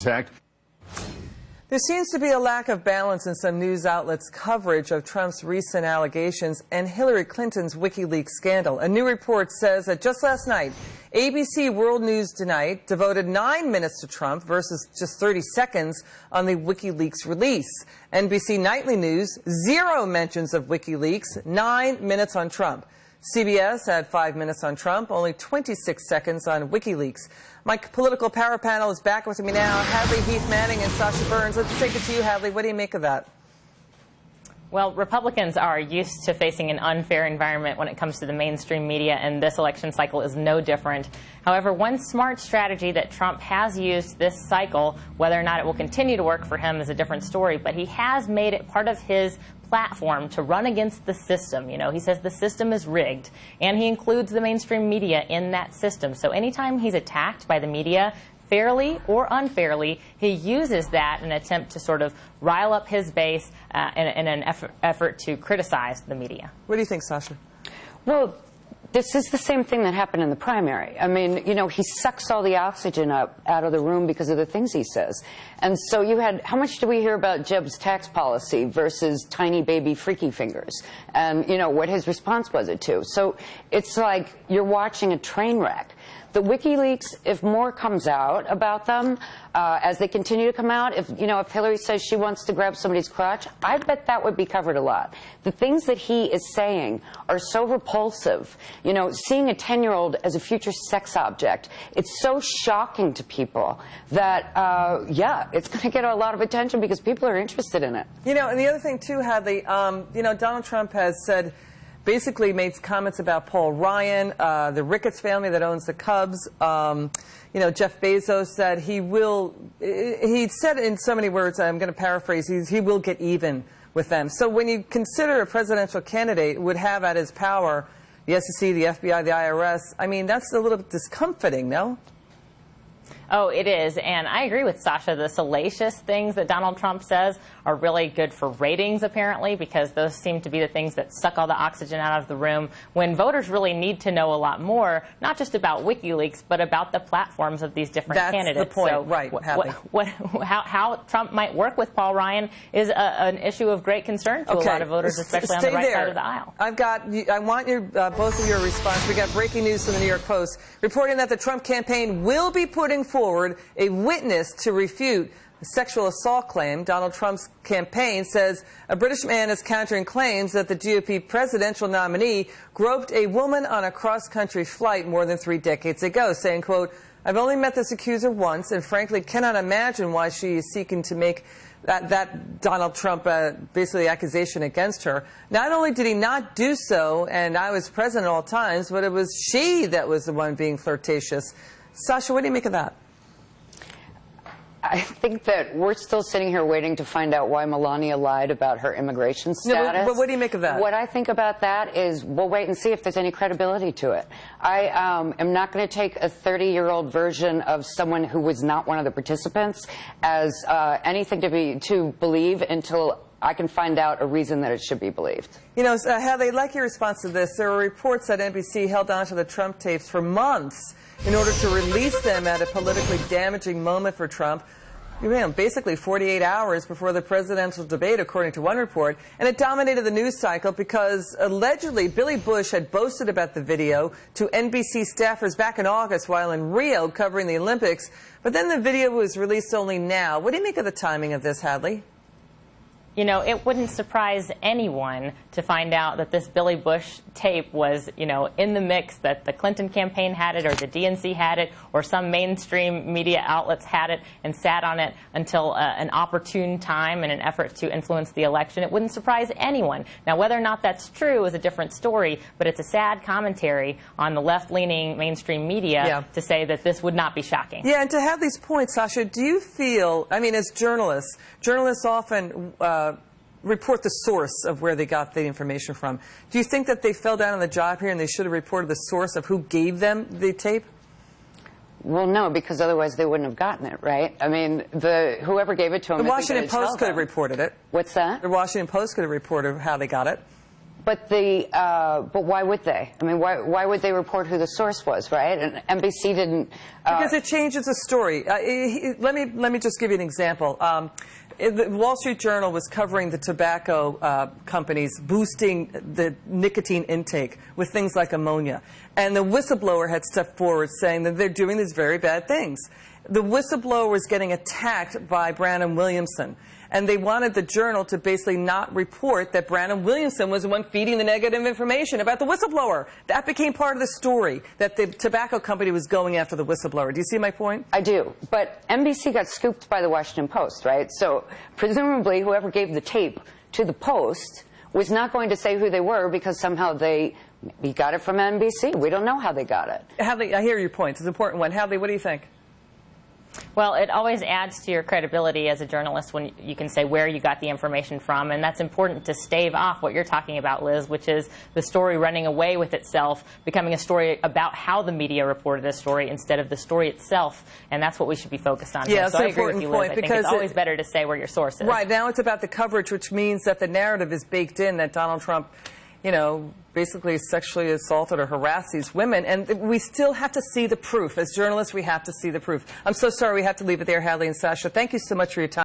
There seems to be a lack of balance in some news outlets' coverage of Trump's recent allegations and Hillary Clinton's WikiLeaks scandal. A new report says that just last night, ABC World News Tonight devoted 9 minutes to Trump versus just 30 seconds on the WikiLeaks release. NBC Nightly News, 0 mentions of WikiLeaks, 9 minutes on Trump. CBS had 5 minutes on Trump, only 26 seconds on WikiLeaks. My political power panel is back with me now. Hadley, Heath Manning, and Sasha Burns. Let's take it to you, Hadley. What do you make of that? Well, Republicans are used to facing an unfair environment when it comes to the mainstream media, and this election cycle is no different. However, one smart strategy that Trump has used this cycle, whether or not it will continue to work for him is a different story, but he has made it part of his platform to run against the system. You know, he says the system is rigged, and he includes the mainstream media in that system. So anytime he's attacked by the media, fairly or unfairly, he uses that in an attempt to sort of rile up his base in an effort to criticize the media. What do you think, Sasha? Well, this is the same thing that happened in the primary. I mean, you know, he sucks all the oxygen out of the room because of the things he says. And so you had, how much do we hear about Jeb's tax policy versus tiny baby freaky fingers? And, you know, what his response was it to. So it's like you're watching a train wreck. The WikiLeaks, if more comes out about them, as they continue to come out, if Hillary says she wants to grab somebody's crotch, I bet that would be covered a lot. The things that he is saying are so repulsive. You know, seeing a 10-year-old as a future sex object, it's so shocking to people that, yeah, it's going to get a lot of attention because people are interested in it. You know, and the other thing, too, Hadley, you know, Donald Trump has said, basically made comments about Paul Ryan, the Ricketts family that owns the Cubs. You know, Jeff Bezos said he said in so many words, I'm going to paraphrase, he will get even with them. So when you consider a presidential candidate would have at his power the SEC, the FBI, the IRS, I mean, that's a little bit discomforting, no? Oh, it is, and I agree with Sasha. The salacious things that Donald Trump says are really good for ratings, apparently, because those seem to be the things that suck all the oxygen out of the room when voters really need to know a lot more, not just about WikiLeaks, but about the platforms of these different candidates. That's the point, so right, how Trump might work with Paul Ryan is an issue of great concern to a lot of voters, especially on the right side of the aisle. I want your, both of your response. We got breaking news from the New York Post reporting that the Trump campaign will be putting forward a witness to refute a sexual assault claim. Donald Trump's campaign says a British man is countering claims that the GOP presidential nominee groped a woman on a cross-country flight more than 3 decades ago, saying, quote, I've only met this accuser once and frankly cannot imagine why she is seeking to make that Donald Trump basically accusation against her. Not only did he not do so, and I was present at all times, but it was she that was the one being flirtatious. Sasha, what do you make of that? I think that we're still sitting here waiting to find out why Melania lied about her immigration status. No, but what do you make of that? What I think about that is we'll wait and see if there's any credibility to it. I am not going to take a 30-year-old version of someone who was not one of the participants as anything to believe until I can find out a reason that it should be believed. You know, Hadley, like your response to this, there were reports that NBC held on to the Trump tapes for months in order to release them at a politically damaging moment for Trump. You know, basically 48 hours before the presidential debate, according to one report, and it dominated the news cycle because allegedly Billy Bush had boasted about the video to NBC staffers back in August while in Rio covering the Olympics, but then the video was released only now. What do you make of the timing of this, Hadley? You know, it wouldn't surprise anyone to find out that this Billy Bush tape was, you know, in the mix, that the Clinton campaign had it or the DNC had it or some mainstream media outlets had it and sat on it until an opportune time in an effort to influence the election. It wouldn't surprise anyone. Now, whether or not that's true is a different story, but it's a sad commentary on the left-leaning mainstream media to say that this would not be shocking. Yeah, and to have these points, Sasha, do you feel, I mean, as journalists often report the source of where they got the information from. Do you think that they fell down on the job here and they should have reported the source of who gave them the tape? Well, no, because otherwise they wouldn't have gotten it, right? I mean, whoever gave it to them... The Washington Post could have reported it. What's that? The Washington Post could have reported how they got it. But why would they? I mean, why would they report who the source was, right? And NBC didn't. Because it changes the story. Let me just give you an example. The Wall Street Journal was covering the tobacco companies boosting the nicotine intake with things like ammonia. And the whistleblower had stepped forward saying that they're doing these very bad things. The whistleblower was getting attacked by Brannon Williamson. And they wanted the Journal to basically not report that Brannon Williamson was the one feeding the negative information about the whistleblower. That became part of the story, that the tobacco company was going after the whistleblower. Do you see my point? I do. But NBC got scooped by the Washington Post, right? So presumably whoever gave the tape to the Post was not going to say who they were because somehow he got it from NBC. We don't know how they got it. Hadley, I hear your point. It's an important one. Hadley, what do you think? Well, it always adds to your credibility as a journalist when you can say where you got the information from, and that's important to stave off what you're talking about, Liz, which is the story running away with itself, becoming a story about how the media reported the story instead of the story itself, and that's what we should be focused on. Yeah, so I agree with you, Liz. I think it's always better to say where your source is. Right, now it's about the coverage, which means that the narrative is baked in that Donald Trump, you know, basically sexually assaulted or harassed these women, and we still have to see the proof. As journalists, we have to see the proof. I'm so sorry we have to leave it there, Hadley and Sasha. Thank you so much for your time.